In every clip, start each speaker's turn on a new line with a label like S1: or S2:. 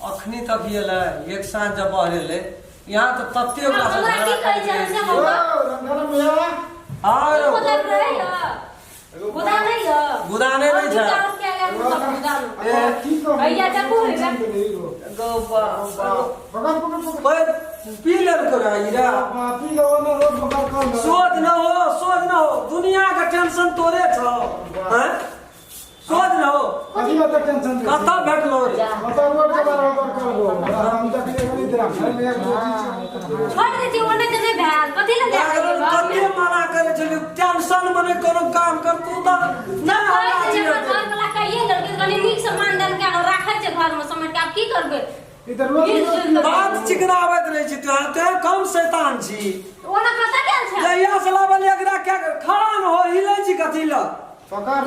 S1: अखनी तक ये ले एक साथ जब बहरे ले यहाँ तो तत्ते वाला से गुदाने नहीं है पी ले सोच न हो दुनिया का टेंशन तोरे छो हैं सोच न हो कता बैठलो रे
S2: छोड़ देती ओने के नहीं भेल कथि ले
S1: कते मना करे छली टेंशन मने कोनो काम कर तू त
S2: ना घर वाला कहिए लड़के कनी नीक से मानदान के राखै छै घर में समेट के आप की करबे
S1: बात चिकनावत रहे छी तो कम शैतान छी
S2: ओना कता गेल छै
S1: जइया सला बले एकरा क्या खड़ा न हो हिले छी कथि ल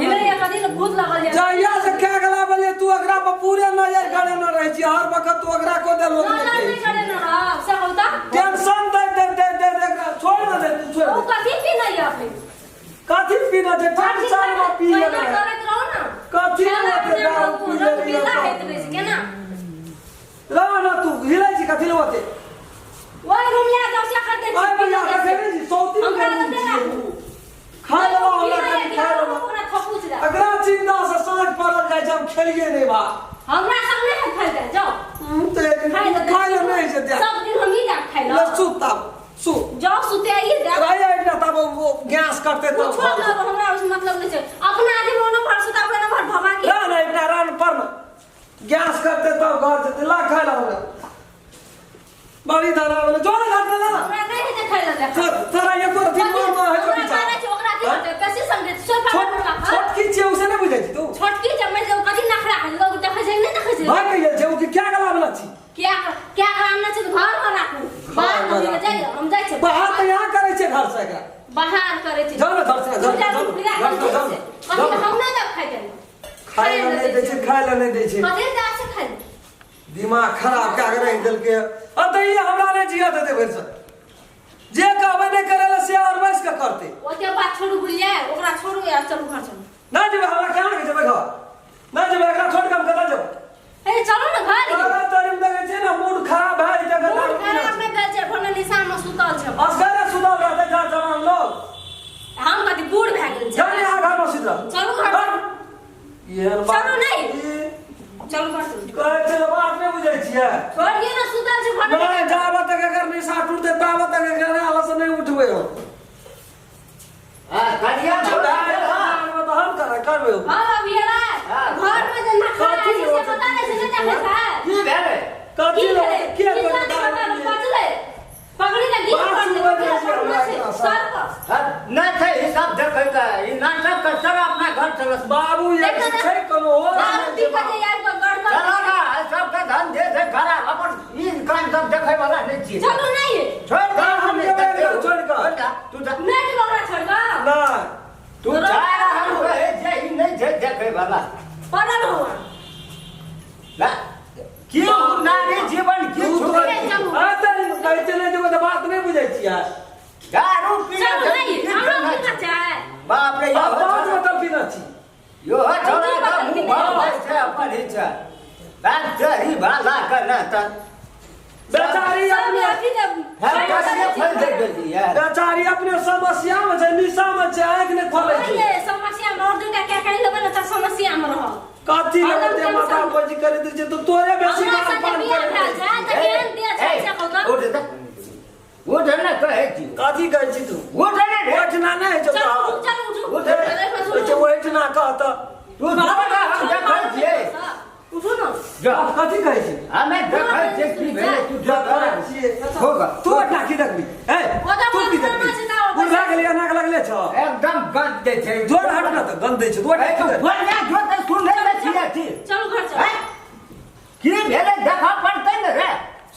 S2: हिले या कथि ल भूत लगल जाय
S1: जइया से क्या गला बले तू एकरा पर पूरे नजर गड़े न रहे छी हर वक्त तू एकरा को दे लोग
S2: नहीं करे न रह से होता
S1: टेंशन दे छोड़ न दे तू छोड़
S2: ओ कथि पी नहीं अपने
S1: कथि पीना जे टेंशन में पी ले
S2: करत रहो ना
S1: कथि
S2: पीला हेत रे के ना
S1: ना तू हिले छी कथि लवते
S2: ओए रूम ले जाओ से कर दे
S1: आई भैया का दे जी सौती खा लो
S2: पूरा खपूच दे
S1: अगला चिंता से सांझ पड़ल जाय जब खेलिए नहीं बा
S2: हमरा सब नहीं खाइ दे जाओ
S1: खाइ ले नहीं से दे
S2: सब दिन हम ही जा खाइ लो
S1: सुता सु
S2: जाओ सुते आइए दे
S1: रही इतना तब वो गैस करते तो
S2: छोड़ दो हमरा उस मतलब नहीं छै अपना आदमी मोनो पर सुता हुआ ना भर भवा के
S1: ना इतना रान पर गैस करते तो घर से ला खा ला बड़ी धारा वाला जो ना घाट ना
S2: हमरा नहीं दे खाइ ला
S1: तेरा ये तो दिन में है तो पीछा
S2: ओकरा की होते कैसे समझे
S1: छोटकी छे उसे ना बुझै छी तू
S2: छोटकी जब मैं जो कथि नखरा है लोग देखै छै नहीं देखै छै
S1: भाई कहिए छे कि क्या गला वाला छी
S2: क्या काम ना छै घर में राखू बाहर में जाय हम जाय छै
S1: बाहर तो यहां करे छे घर से एकरा
S2: बाहर करे छै
S1: जाओ ना घर से
S2: हम ना दे खाइ दे
S1: खाइ नहीं दे छे खाइ ले नहीं दे छे
S2: कथि दे से खाइ
S1: दिमाग खराब क्या करे दिल के अतई हमरा ने जिया देते भर से जे कहबे नहीं करेला से और बस का करते
S2: ओते बात छोड़ू बुलिया ओकरा छोड़ू यार चलू घर चलू
S1: ना जेबे हमरा क्या के जेबे घर ना जेबे एकरा छोड़ के हम कता जेब
S2: ए चलो ना घर
S1: अरे तोरी में देखे छे ना मूड खराब है ई जगह
S2: मूड खराब में भेल छै फोन निशान में सुतल छै
S1: असगरे सुतल रहते जा जवान लोग
S2: हम कथि बूढ़ भए गेल छै
S1: जाने आ घर में सुतल
S2: चलू घर
S1: ये
S2: चलू नहीं चलू घर चलू
S1: कहे छे बात नहीं बुझै छियै
S2: छोड़िए ना सुतल छै फोन
S1: नहीं जाबत तक अगर निशा टूटते ताबत तक अगर आला से नहीं उठबे हो
S3: करिया छोड़ा
S1: तो हम करबे
S2: हां अभी एला घर में जे नखरा छै से पता नहीं से देखै छै
S3: की भेले
S1: कथि के
S2: पकड़ले पकड़ी ना गिर पड़ सर
S3: ना थे हिसाब देखै का ई नाटक कर सब अपना घर चलस
S1: बाबू ये छै कोनो हो
S2: दी के यार को गड़बड़
S3: चलो ना सब का धन दे दे खराब अपन ई काम सब देखै वाला नहीं छी
S2: चलो नहीं
S3: छोड़ दे हम
S1: छोड़ का
S3: तू जा
S2: नेट लोगरा छोड़ का
S1: ना
S3: तू जा हम रहे जे ई नहीं जे देखै वाला
S2: पड़ल हो
S3: ना क्यों नारी जीवन की छोड़
S1: आते नहीं चले जो बात नहीं बुझै छियै
S3: दारू पीना
S2: चलो नहीं हमरा की चाहे
S3: बाप रे
S1: अब बात मतलब पीना छी
S3: यो छोरा का मुंह से अपन इच्छा बात जरी भाला करना त
S1: बेचारी अपने
S3: हम कैसे फल दे देती यार
S1: बेचारी अपने समस्या में छै निशा में छै आंख ने खोले छै
S2: ये समस्या में और दूटा क्या कहि लेबे ना त समस्या में रह
S1: कथि लगते माथा बजी करे दे छै तो तोरे बेसी
S2: हमरा
S1: बात
S2: से बियाह भेल छै त ज्ञान दे छै से कहू
S3: वो धरना कहे छी
S1: कथि कहै छी तू
S3: वो धरना
S1: ओठना नहीं है
S2: चल
S1: जो
S2: उठू
S1: अच्छा ओठना कहत
S3: तू बाबा हम देखै छियै
S2: उठू ना
S3: जा
S1: कथि कहै छी
S3: हमें देखै छियै की भेले तू जा होगा
S1: तू ओठना की देखबी ए तू की देखबी बुढ़ा गेली अना के लगले छ
S3: एकदम गंद दे छै
S1: जोर हट ना त गंद दै छ तू ओठना
S3: बोल ना जो त सुन ले छियै छी
S2: चलो घर चल
S3: की भेले देखा पड़तै न रे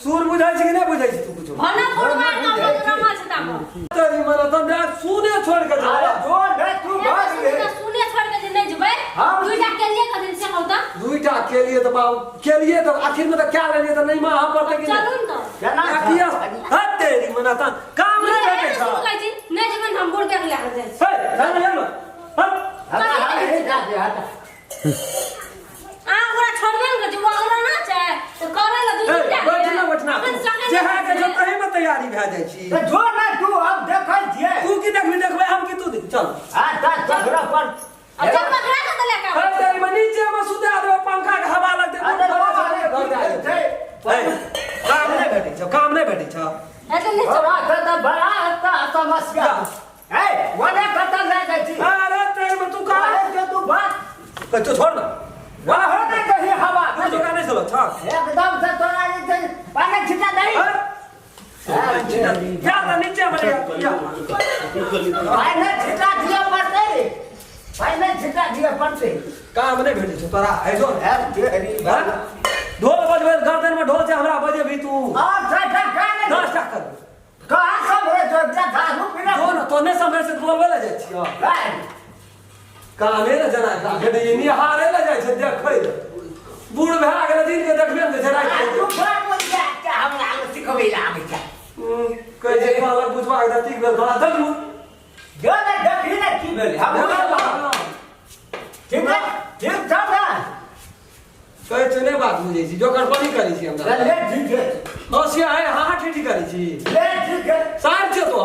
S1: सुर बुझाइ छै कि नहीं बुझाइ छै तू कुछ
S2: भना फोड़वा का ड्रामा छै ताको
S1: तेरी मन त मैं सुने छोड़ के जा
S3: जो रे तू भाग ले
S2: सुने छोड़ के नहीं जबै दुईटा के लिए कथि से कहू
S1: दुईटा के लिए तो बाबू के लिए तो आखिर में तो क्या ले लिए तो नहीं मां पर तक
S2: चलू न
S3: केना
S1: किया हट तेरी मन त काम नहीं बैठे छ
S2: कहै छी नहीं जबन हम बोल के ले जाइ
S1: हे जाने हे हट
S3: हटा हटा
S2: आ ओरा
S1: तैयारी भए जाइ छी
S3: तो जो ना तू अब देखै छियै
S1: तू की देखबै हम की तू देख चल
S3: आ ता चढ़ा पर
S2: अब जब पकड़ा के तो लेके
S1: अरे तेरी में नीचे में सुता देबे पंखा के हवा लगते
S3: अरे
S1: घर जाए काम नहीं भेटै छ काम नहीं भेटै छ
S2: ऐसे नहीं
S3: बड़ा तो बड़ा हत्ता समस्या ए वने कत ले जाइ छी
S1: अरे तेरी में तू का
S3: अरे जो तू बात
S1: तू छोड़ ना
S3: वहाँ हो नहीं कहीं हवा
S1: तू जो का नहीं चलो छ
S3: एकदम से तोरा जे पानी छिटा नहीं
S1: या तो नीचे में या
S3: पानी छिटा दिया पड़ते पानी छिटा दिया पड़ते
S1: काम नहीं भेटै छ तोरा है जो
S3: है तेरी
S1: ढोल बजबे गर्दन में ढोल से हमरा बजे भी तू
S3: और ठा गाने
S1: 10 टका कर
S3: कहां सब रे जो दारू पीना
S1: जो ना तो ने समय से बोलबे ले जाइ छियो कामे न जना का भेटै नि हारे ले जाइ छै देखै बूढ़ भए गेल दिन के देखबे न जरा
S3: तू बात मत क्या हमरा सिखबै ला आबै छै
S1: कह जे कहलक बुझवा के ठीक भेल थोड़ा जल्दी
S3: जो ना देखी ना की भेल हम ठीक है ठीक था ना
S1: कहे छै नहीं बात बुझै छी जोकर पानी करै छी हमरा
S3: ले ठीक है
S1: होशिया है हां ठीक करै छी
S3: ले ठीक है
S1: साहब छै तो